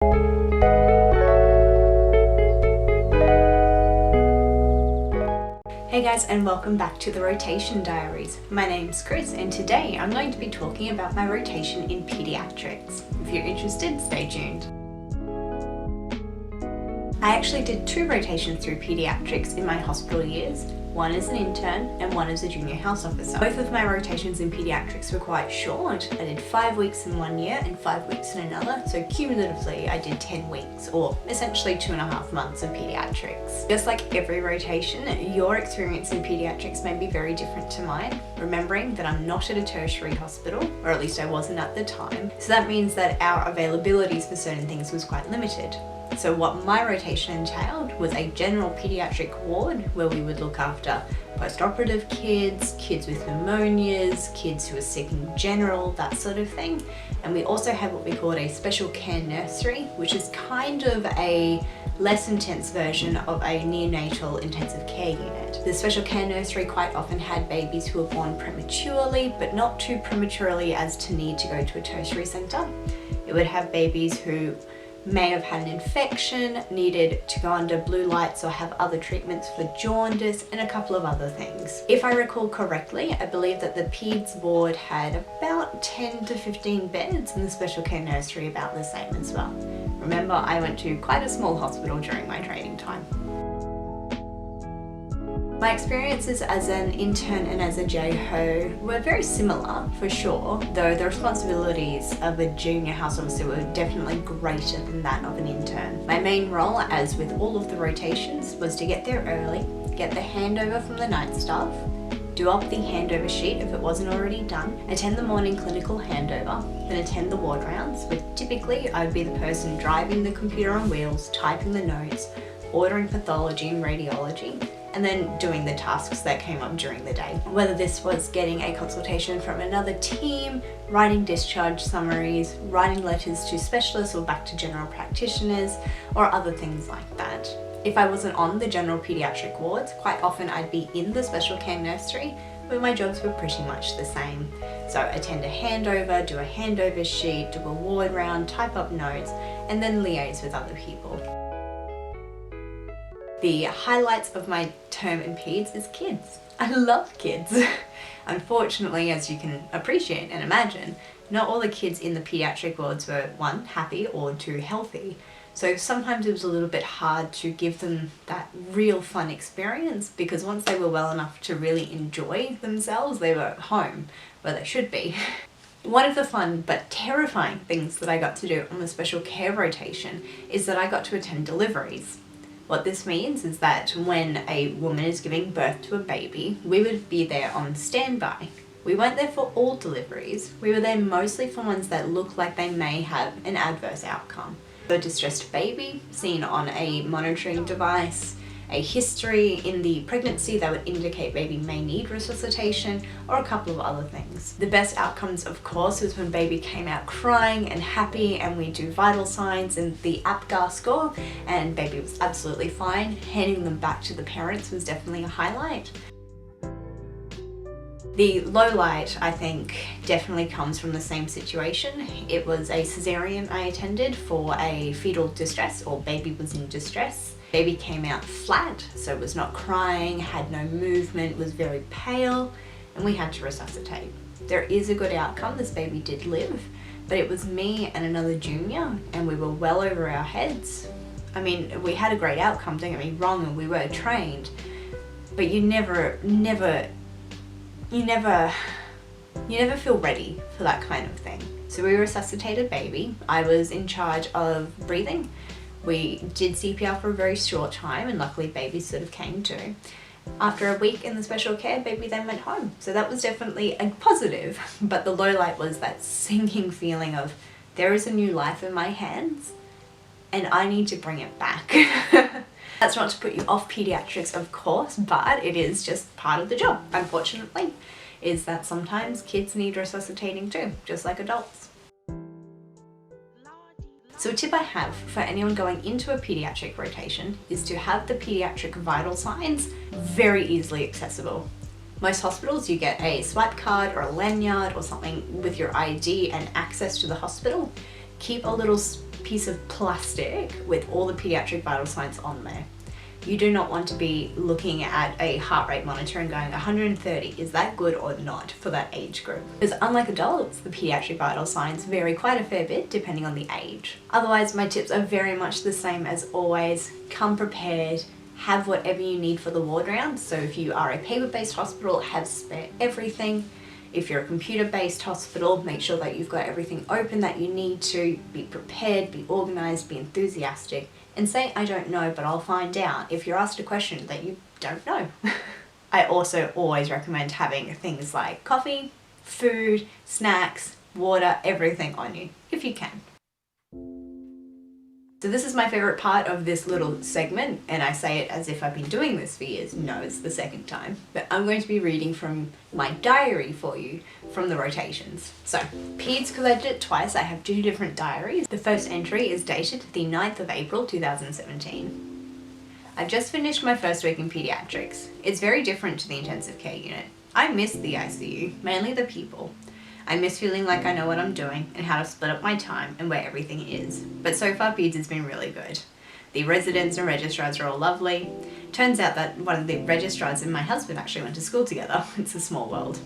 Hey guys, and welcome back to the Rotation Diaries. My name's Kris, and today I'm going to be talking about my rotation in Paediatrics. If you're interested, stay tuned. I actually did 2 rotations through Paediatrics in my hospital years, one as an intern and one as a junior house officer. Both of my rotations in Paediatrics were quite short. I did 5 weeks in one year and 5 weeks in another, so cumulatively I did 10 weeks, or essentially 2.5 months of Paediatrics. Just like every rotation, your experience in Paediatrics may be very different to mine, remembering that I'm not at a tertiary hospital, or at least I wasn't at the time, so that means that our availabilities for certain things was quite limited. So what my rotation entailed was a general pediatric ward where we would look after post-operative kids, kids with pneumonias, kids who are sick in general, that sort of thing. And we also had what we called a special care nursery, which is kind of a less intense version of a neonatal intensive care unit. The special care nursery quite often had babies who were born prematurely, but not too prematurely as to need to go to a tertiary centre. It would have babies who may have had an infection, needed to go under blue lights or have other treatments for jaundice, and a couple of other things. If I recall correctly, I believe that the peds ward had about 10 to 15 beds and the special care nursery about the same as well. Remember, I went to quite a small hospital during my training time. My experiences as an intern and as a JHO were very similar for sure, though the responsibilities of a junior house officer were definitely greater than that of an intern. My main role, as with all of the rotations, was to get there early, get the handover from the night staff, do up the handover sheet if it wasn't already done, attend the morning clinical handover, then attend the ward rounds, where typically I would be the person driving the computer on wheels, typing the notes, ordering pathology and radiology, and then doing the tasks that came up during the day. Whether this was getting a consultation from another team, writing discharge summaries, writing letters to specialists or back to general practitioners, or other things like that. If I wasn't on the general pediatric wards, quite often I'd be in the special care nursery, where my jobs were pretty much the same. So attend a handover, do a handover sheet, do a ward round, type up notes, and then liaise with other people. The highlights of my term in peds is kids. I love kids. Unfortunately, as you can appreciate and imagine, not all the kids in the pediatric wards were 1, happy, or 2, healthy. So sometimes it was a little bit hard to give them that real fun experience, because once they were well enough to really enjoy themselves, they were home where they should be. One of the fun but terrifying things that I got to do on the special care rotation is that I got to attend deliveries. What this means is that when a woman is giving birth to a baby, we would be there on standby. We weren't there for all deliveries. We were there mostly for ones that look like they may have an adverse outcome. A distressed baby seen on a monitoring device, a history in the pregnancy that would indicate baby may need resuscitation, or a couple of other things. The best outcomes, of course, was when baby came out crying and happy, and we do vital signs and the APGAR score, and baby was absolutely fine. Handing them back to the parents was definitely a highlight. The low light, I think, definitely comes from the same situation. It was a cesarean I attended for a fetal distress, or baby was in distress. Baby came out flat, so was not crying, had no movement, was very pale, and we had to resuscitate. There is a good outcome, this baby did live, but it was me and another junior, and we were well over our heads. I mean, we had a great outcome, don't get me wrong, and we were trained, but you never feel ready for that kind of thing. So we resuscitated baby. I was in charge of breathing. We did CPR for a very short time, and luckily baby sort of came to. After a week in the special care, baby then went home. So that was definitely a positive, but the low light was that sinking feeling of there is a new life in my hands and I need to bring it back. That's not to put you off pediatrics, of course, but it is just part of the job, unfortunately, is that sometimes kids need resuscitating too, just like adults. So a tip I have for anyone going into a pediatric rotation is to have the pediatric vital signs very easily accessible. Most hospitals, you get a swipe card or a lanyard or something with your ID and access to the hospital. Keep a little piece of plastic with all the pediatric vital signs on there. You do not want to be looking at a heart rate monitor and going 130, is that good or not for that age group? Because unlike adults, the pediatric vital signs vary quite a fair bit depending on the age. Otherwise, my tips are very much the same as always. Come prepared, have whatever you need for the ward round. So if you are a paper-based hospital, have spare everything. If you're a computer-based hospital, make sure that you've got everything open that you need to. Be prepared, be organized, be enthusiastic, and say, I don't know, but I'll find out if you're asked a question that you don't know. I also always recommend having things like coffee, food, snacks, water, everything on you, if you can. So this is my favorite part of this little segment, and I say it as if I've been doing this for years. No, it's the second time. But I'm going to be reading from my diary for you from the rotations. So, Peds, because I did it twice, I have 2 different diaries. The first entry is dated the 9th of April 2017. I've just finished my first week in Paediatrics. It's very different to the intensive care unit. I miss the ICU, mainly the people. I miss feeling like I know what I'm doing and how to split up my time and where everything is. But so far, Peds has been really good. The residents and registrars are all lovely. Turns out that one of the registrars and my husband actually went to school together. It's a small world.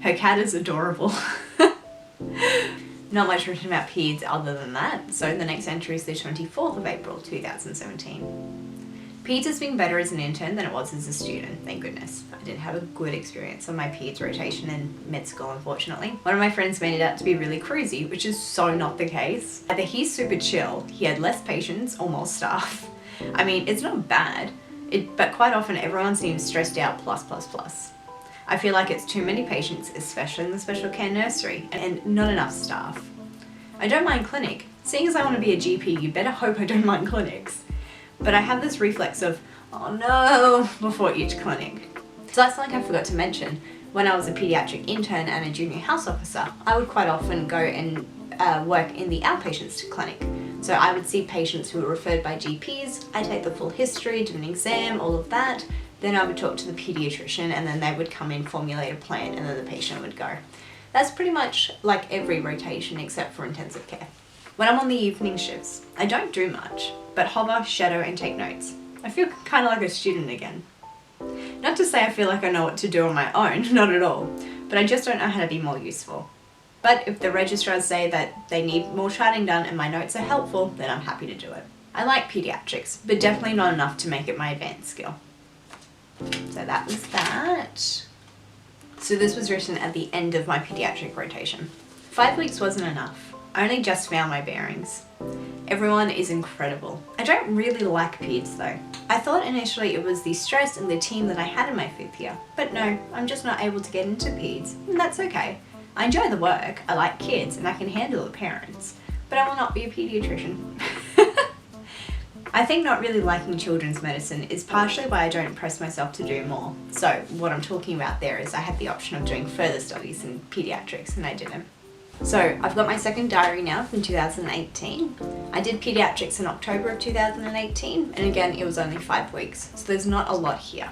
Her cat is adorable. Not much written about Peds other than that. So the next entry is the 24th of April 2017. Peds has been better as an intern than it was as a student, thank goodness. I didn't have a good experience on my Peds rotation in med school, unfortunately. One of my friends made it out to be really cruisy, which is so not the case. Either he's super chill, he had less patients or more staff. I mean, it's not bad, but quite often everyone seems stressed out plus. I feel like it's too many patients, especially in the special care nursery, and not enough staff. I don't mind clinic. Seeing as I want to be a GP, you better hope I don't mind clinics. But I have this reflex of, oh no, before each clinic. So that's something I forgot to mention. When I was a pediatric intern and a junior house officer, I would quite often go and work in the outpatients clinic. So I would see patients who were referred by GPs, I take the full history, do an exam, all of that. Then I would talk to the pediatrician and then they would come in, formulate a plan, and then the patient would go. That's pretty much like every rotation except for intensive care. When I'm on the evening shifts, I don't do much, but hover, shadow, and take notes. I feel kind of like a student again. Not to say I feel like I know what to do on my own, not at all, but I just don't know how to be more useful. But if the registrars say that they need more charting done and my notes are helpful, then I'm happy to do it. I like pediatrics, but definitely not enough to make it my advanced skill. So that was that. So this was written at the end of my pediatric rotation. 5 weeks wasn't enough. I only just found my bearings. Everyone is incredible. I don't really like Peds though. I thought initially it was the stress and the team that I had in my 5th year, but no, I'm just not able to get into Peds, and that's okay. I enjoy the work, I like kids, and I can handle the parents, but I will not be a pediatrician. I think not really liking children's medicine is partially why I don't press myself to do more. So what I'm talking about there is I had the option of doing further studies in pediatrics and I didn't. So I've got my second diary now from 2018. I did pediatrics in October of 2018, and again it was only 5 weeks, so there's not a lot here.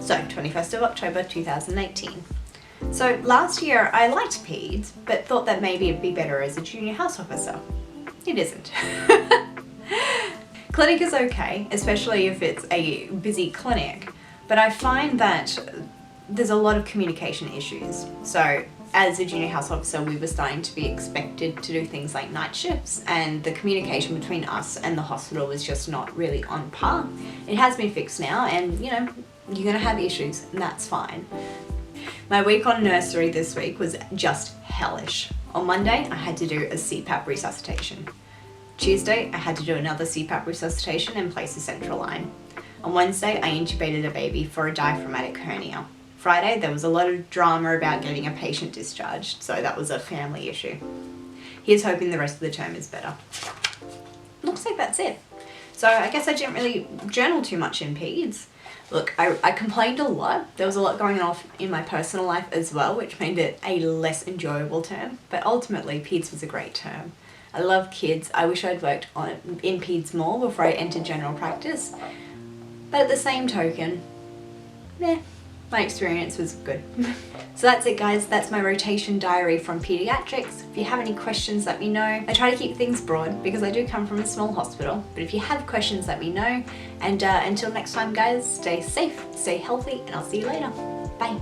So 21st of October 2018. So last year I liked Peds, but thought that maybe it'd be better as a junior house officer. It isn't. Clinic is okay, especially if it's a busy clinic, but I find that there's a lot of communication issues. So as a junior house officer, we were starting to be expected to do things like night shifts, and the communication between us and the hospital was just not really on par. It has been fixed now, and you know, you're gonna have issues, and that's fine. My week on nursery this week was just hellish. On Monday, I had to do a CPAP resuscitation. Tuesday, I had to do another CPAP resuscitation and place a central line. On Wednesday, I intubated a baby for a diaphragmatic hernia. Friday, there was a lot of drama about getting a patient discharged, so that was a family issue. Here's hoping the rest of the term is better. Looks like that's it. So I guess I didn't really journal too much in Peds. Look, I complained a lot. There was a lot going on in my personal life as well, which made it a less enjoyable term, but ultimately Peds was a great term. I love kids. I wish I'd worked in Peds more before I entered general practice, but at the same token, meh. my experience was good. So that's it guys, that's my rotation diary from Paediatrics. If you have any questions, let me know. I try to keep things broad because I do come from a small hospital, but if you have questions, let me know. And until next time guys, stay safe, stay healthy, and I'll see you later. Bye.